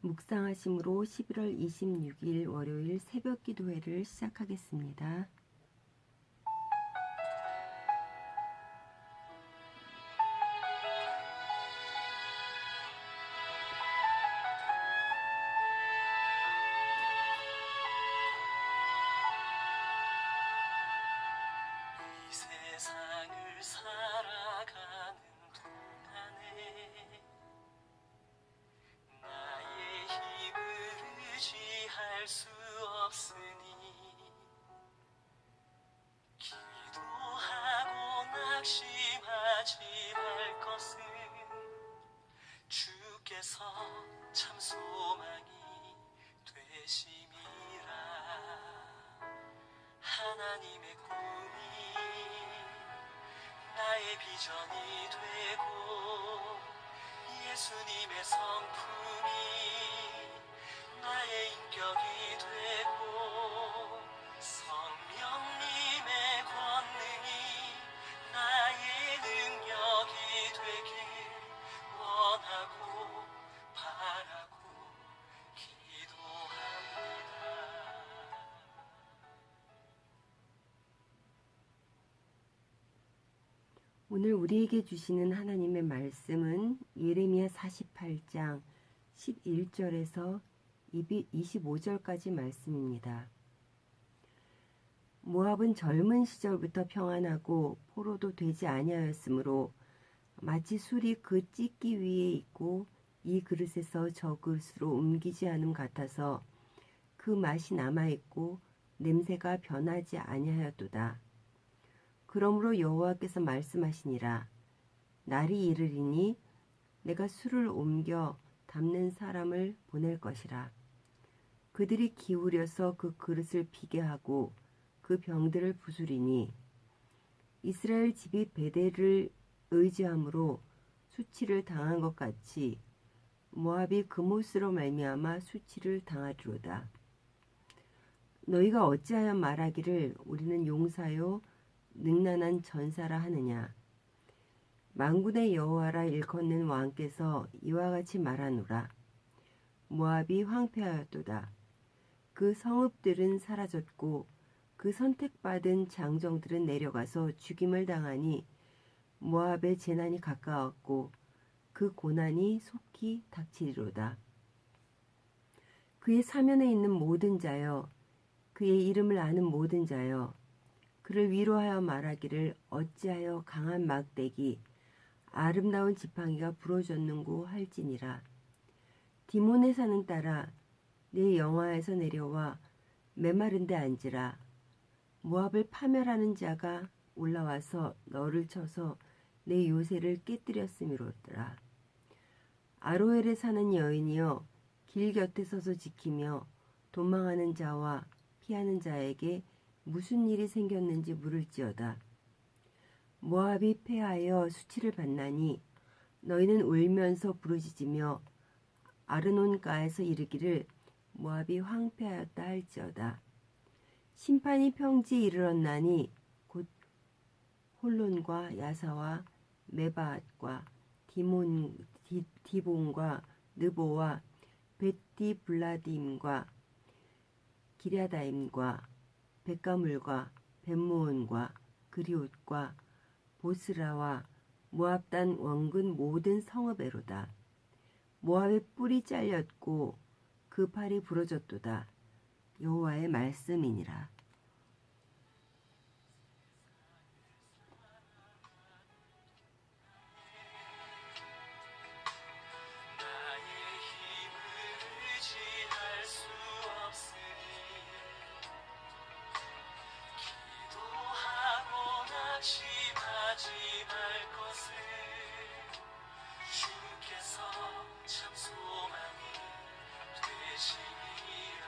묵상하심으로 11월 26일 월요일 새벽 기도회를 시작하겠습니다. 이 세상을 살아가는 동안에 나의 힘을 의지할 수 없으니 기도하고 낙심하지 말 것은 주께서 참 소망이 되심이라. 하나님의 꿈이 나의 비전이 되고 예수님의 성품이 나의 인격이 되고 성령님의 권능이 나의 능력이 되길 원하고 바라고 기도합니다. 오늘 우리에게 주시는 하나님의 말씀은 예레미야 48장 11절에서 25절까지 말씀입니다. 모압은 젊은 시절부터 평안하고 포로도 되지 아니하였으므로 마치 술이 그 찢기 위에 있고 이 그릇에서 저 그릇으로 옮기지 않음 같아서 그 맛이 남아있고 냄새가 변하지 아니하였도다. 그러므로 여호와께서 말씀하시니라. 날이 이르리니 내가 술을 옮겨 담는 사람을 보낼 것이라. 그들이 기울여서 그 그릇을 비게 하고 그 병들을 부수리니 이스라엘 집이 베델을 의지함으로 수치를 당한 것 같이 모압이 그못으로 말미암아 수치를 당하리로다. 너희가 어찌하여 말하기를 우리는 용사요 능란한 전사라 하느냐. 만군의 여호와라 일컫는 왕께서 이와 같이 말하노라. 모압이 황폐하였도다. 그 성읍들은 사라졌고 그 선택받은 장정들은 내려가서 죽임을 당하니 모압의 재난이 가까웠고 그 고난이 속히 닥치리로다. 그의 사면에 있는 모든 자여, 그의 이름을 아는 모든 자여, 그를 위로하여 말하기를 어찌하여 강한 막대기 아름다운 지팡이가 부러졌는고 할지니라. 디몬의 산은 따라 내 영화에서 내려와 메마른 데 앉으라. 모압을 파멸하는 자가 올라와서 너를 쳐서 내 요새를 깨뜨렸음이로더라. 아로엘에 사는 여인이여 길 곁에 서서 지키며 도망하는 자와 피하는 자에게 무슨 일이 생겼는지 물을지어다. 모압이 패하여 수치를 받나니 너희는 울면서 부르짖으며 아르논가에서 이르기를 모압이 황폐하였다 할지어다. 심판이 평지에 이르렀나니 곧 홀론과 야사와 메바앗과 디본과 느보와 벳디블라딤과 기랴다임과 벳가물과 벳모온과 그리옷과 보스라와 모압 단 원근 모든 성읍에로다. 모압의 뿔이 잘렸고 그 팔이 부러졌도다. 여호와의 말씀이니라. 나의 힘을 의지할 수 없으니 기도하고 낙심하지 말 것을 주께서 참 소망이 되시니라.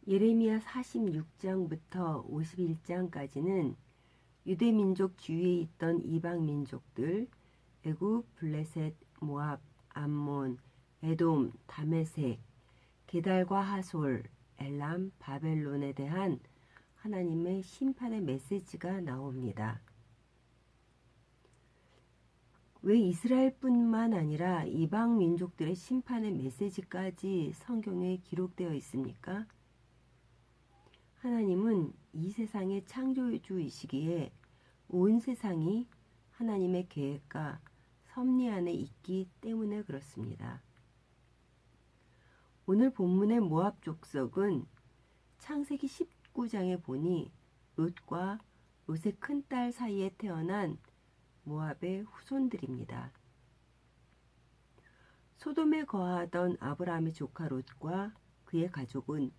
예레미야 46장부터 51장까지는 유대민족 주위에 있던 이방민족들, 애굽, 블레셋, 모압, 암몬, 에돔, 다메섹, 게달과 하솔, 엘람, 바벨론에 대한 하나님의 심판의 메시지가 나옵니다. 왜 이스라엘뿐만 아니라 이방 민족들의 심판의 메시지까지 성경에 기록되어 있습니까? 하나님은 이 세상의 창조주이시기에 온 세상이 하나님의 계획과 섭리 안에 있기 때문에 그렇습니다. 오늘 본문의 모압 족속은 창세기 19장에 보니 롯과 롯의 큰딸 사이에 태어난 모압의 후손들입니다. 소돔에 거하던 아브라함의 조카 롯과 그의 가족은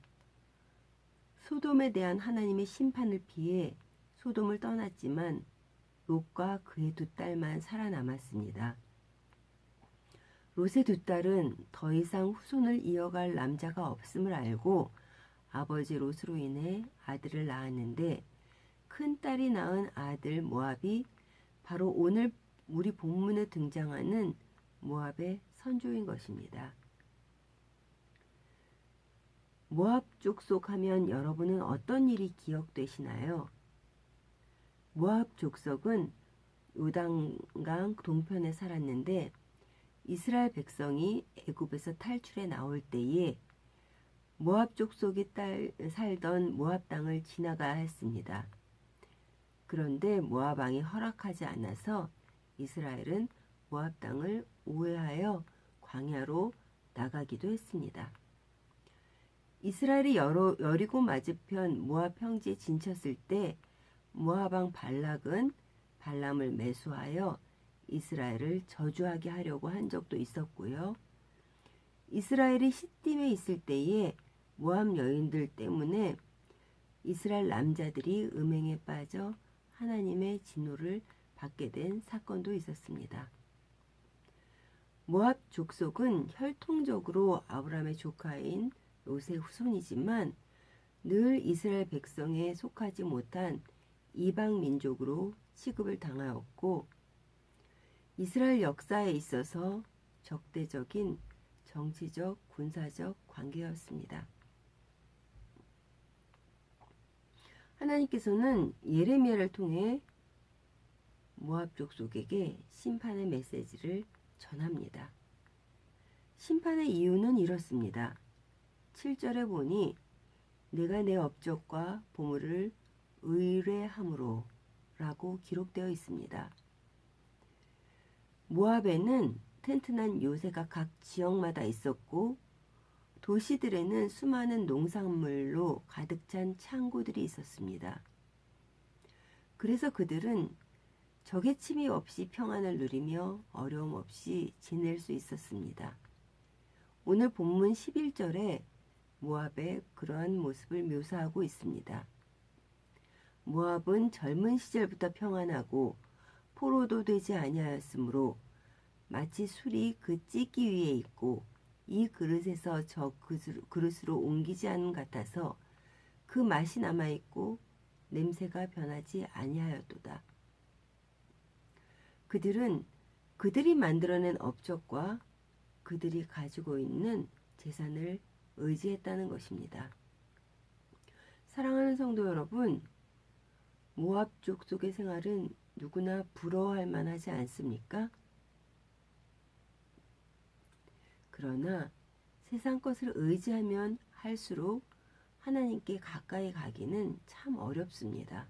소돔에 대한 하나님의 심판을 피해 소돔을 떠났지만 롯과 그의 두 딸만 살아남았습니다. 롯의 두 딸은 더 이상 후손을 이어갈 남자가 없음을 알고 아버지 롯으로 인해 아들을 낳았는데 큰 딸이 낳은 아들 모압이 바로 오늘 우리 본문에 등장하는 모압의 선조인 것입니다. 모압 족속 하면 여러분은 어떤 일이 기억되시나요? 모압 족속은 요단강 동편에 살았는데 이스라엘 백성이 애굽에서 탈출해 나올 때에 모압 족속이 살던 모압 땅을 지나가야 했습니다. 그런데 모압 왕이 허락하지 않아서 이스라엘은 모압 땅을 우회하여 광야로 나가기도 했습니다. 이스라엘이 여리고 맞은편 모압 평지에 진쳤을 때 모압 왕 발락은 발람을 매수하여 이스라엘을 저주하게 하려고 한 적도 있었고요. 이스라엘이 시딤에 있을 때에 모압 여인들 때문에 이스라엘 남자들이 음행에 빠져 하나님의 진노를 받게 된 사건도 있었습니다. 모압 족속은 혈통적으로 아브라함의 조카인 롯의 후손이지만 늘 이스라엘 백성에 속하지 못한 이방 민족으로 취급을 당하였고 이스라엘 역사에 있어서 적대적인 정치적, 군사적 관계였습니다. 하나님께서는 예레미야를 통해 모압 족속에게 심판의 메시지를 전합니다. 심판의 이유는 이렇습니다. 7절에 보니 내가 내 업적과 보물을 의뢰함으로 라고 기록되어 있습니다. 모압에는 튼튼한 요새가 각 지역마다 있었고 도시들에는 수많은 농산물로 가득 찬 창고들이 있었습니다. 그래서 그들은 적의 침입 없이 평안을 누리며 어려움 없이 지낼 수 있었습니다. 오늘 본문 11절에 모압의 그러한 모습을 묘사하고 있습니다. 모압은 젊은 시절부터 평안하고 포로도 되지 아니하였으므로 마치 술이 그 찌기 위에 있고 이 그릇에서 저 그릇으로 옮기지 않은 같아서 그 맛이 남아있고 냄새가 변하지 아니하였도다. 그들은 그들이 만들어낸 업적과 그들이 가지고 있는 재산을 의지했다는 것입니다. 사랑하는 성도 여러분, 모압 족속의 생활은 누구나 부러워할 만하지 않습니까? 그러나 세상 것을 의지하면 할수록 하나님께 가까이 가기는 참 어렵습니다.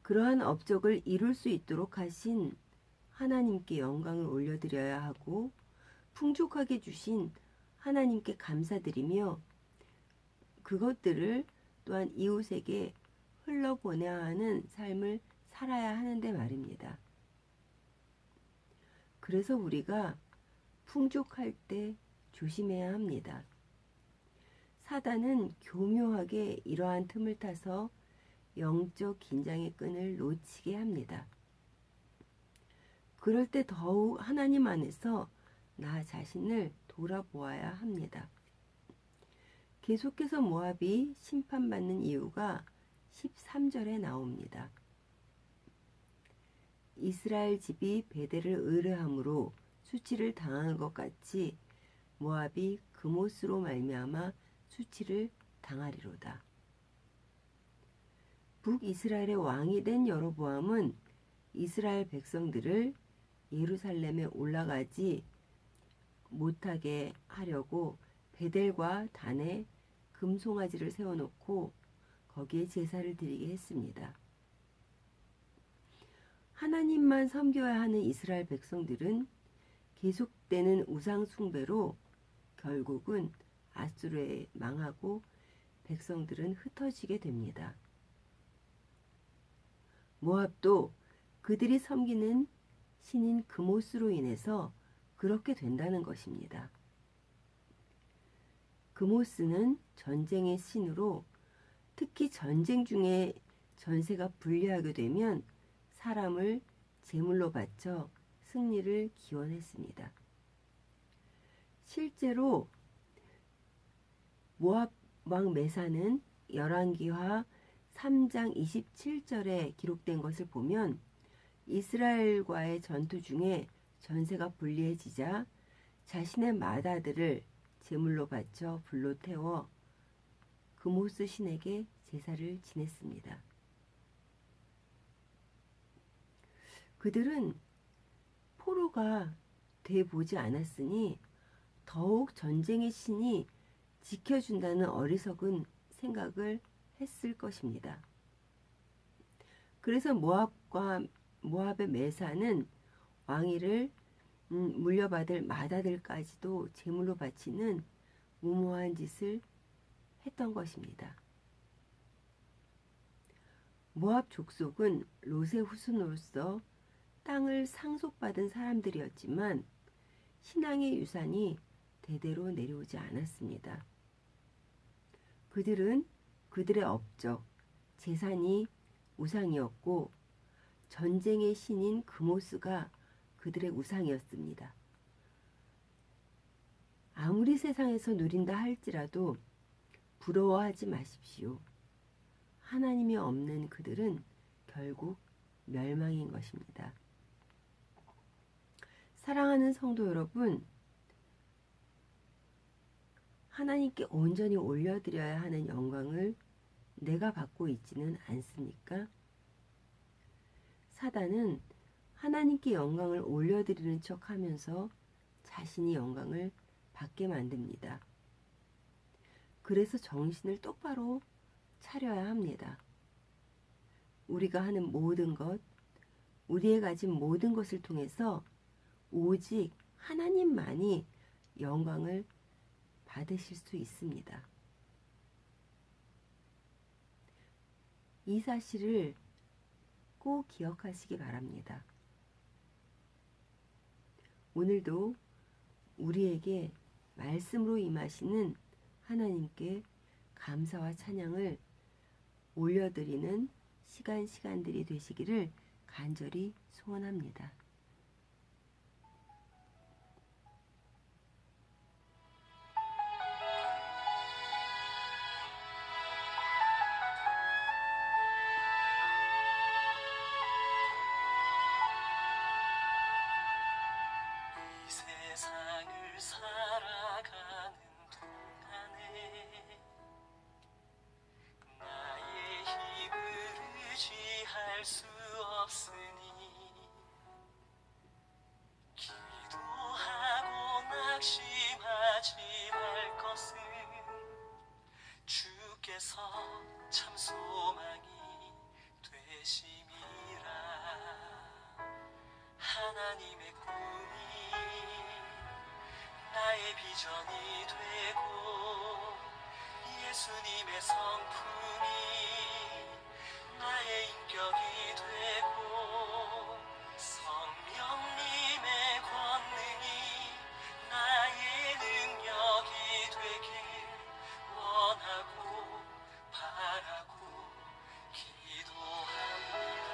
그러한 업적을 이룰 수 있도록 하신 하나님께 영광을 올려드려야 하고 풍족하게 주신 하나님께 감사드리며 그것들을 또한 이웃에게 흘러보내야 하는 삶을 살아야 하는데 말입니다. 그래서 우리가 풍족할 때 조심해야 합니다. 사단은 교묘하게 이러한 틈을 타서 영적 긴장의 끈을 놓치게 합니다. 그럴 때 더욱 하나님 안에서 나 자신을 돌아보아야 합니다. 계속해서 모압이 심판받는 이유가 13절에 나옵니다. 이스라엘 집이 베델을 의뢰함으로 수치를 당한 것 같이 모압이 그못으로 말미암아 수치를 당하리로다. 북이스라엘의 왕이 된 여로보암은 이스라엘 백성들을 예루살렘에 올라가지 못하게 하려고 베델과 단에 금송아지를 세워놓고 거기에 제사를 드리게 했습니다. 하나님만 섬겨야 하는 이스라엘 백성들은 계속되는 우상 숭배로 결국은 아수르에 망하고 백성들은 흩어지게 됩니다. 모압도 그들이 섬기는 신인 그못으로 인해서 그렇게 된다는 것입니다. 그모스는 전쟁의 신으로 특히 전쟁 중에 전세가 불리하게 되면 사람을 제물로 바쳐 승리를 기원했습니다. 실제로 모압 왕 메사는 열왕기하 3장 27절에 기록된 것을 보면 이스라엘과의 전투 중에 전세가 불리해지자 자신의 맏아들을 제물로 바쳐 불로 태워 그모스 신에게 제사를 지냈습니다. 그들은 포로가 돼 보지 않았으니 더욱 전쟁의 신이 지켜준다는 어리석은 생각을 했을 것입니다. 그래서 모압의 메사는 왕위를 물려받을 맏아들까지도 제물로 바치는 무모한 짓을 했던 것입니다. 모압 족속은 롯의 후손으로서 땅을 상속받은 사람들이었지만 신앙의 유산이 대대로 내려오지 않았습니다. 그들은 그들의 업적, 재산이 우상이었고 전쟁의 신인 그모스가 그들의 우상이었습니다. 아무리 세상에서 누린다 할지라도 부러워하지 마십시오. 하나님이 없는 그들은 결국 멸망인 것입니다. 사랑하는 성도 여러분, 하나님께 온전히 올려드려야 하는 영광을 내가 받고 있지는 않습니까? 사단은 하나님께 영광을 올려드리는 척 하면서 자신이 영광을 받게 만듭니다. 그래서 정신을 똑바로 차려야 합니다. 우리가 하는 모든 것, 우리의 가진 모든 것을 통해서 오직 하나님만이 영광을 받으실 수 있습니다. 이 사실을 꼭 기억하시기 바랍니다. 오늘도 우리에게 말씀으로 임하시는 하나님께 감사와 찬양을 올려드리는 시간들이 되시기를 간절히 소원합니다. 이 세상을 살아가는 동안에 나의 힘을 의지할 수 없으니 기도하고 낙심하지 말 것은 주께서 참 소망이 되심이라. 하나님의 꿈이 나의 비전이 되고 예수님의 성품이 나의 인격이 되고 성령님의 권능이 나의 능력이 되길 원하고 바라고 기도합니다.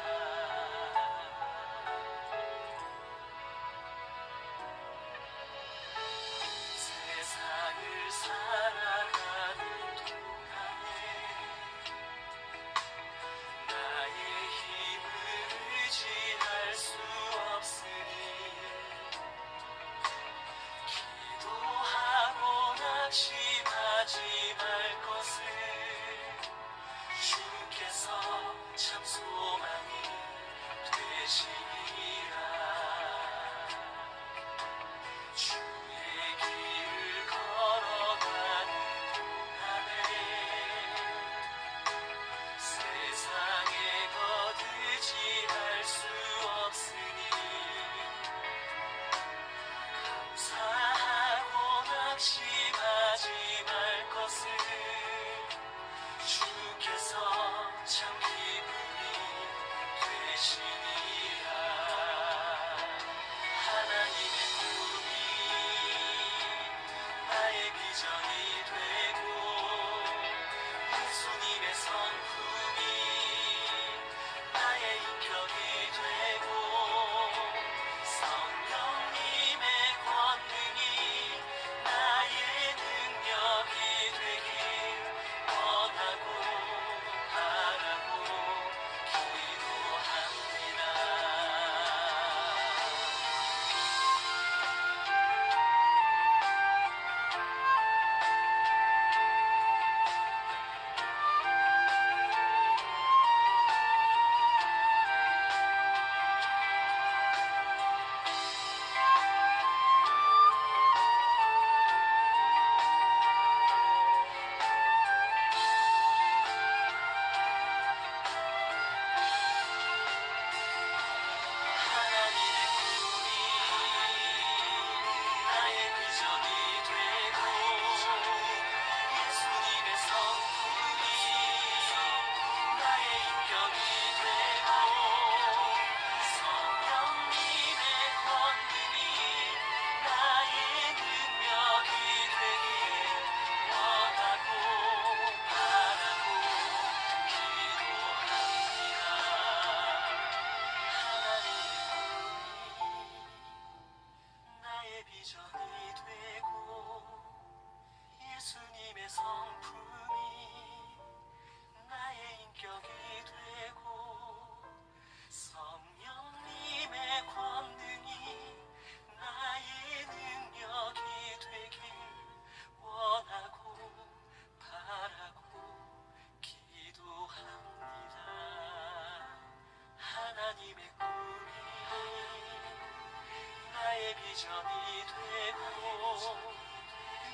비전이 되고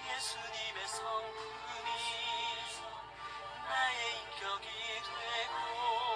예수님의 성품이 나의 인격이 되고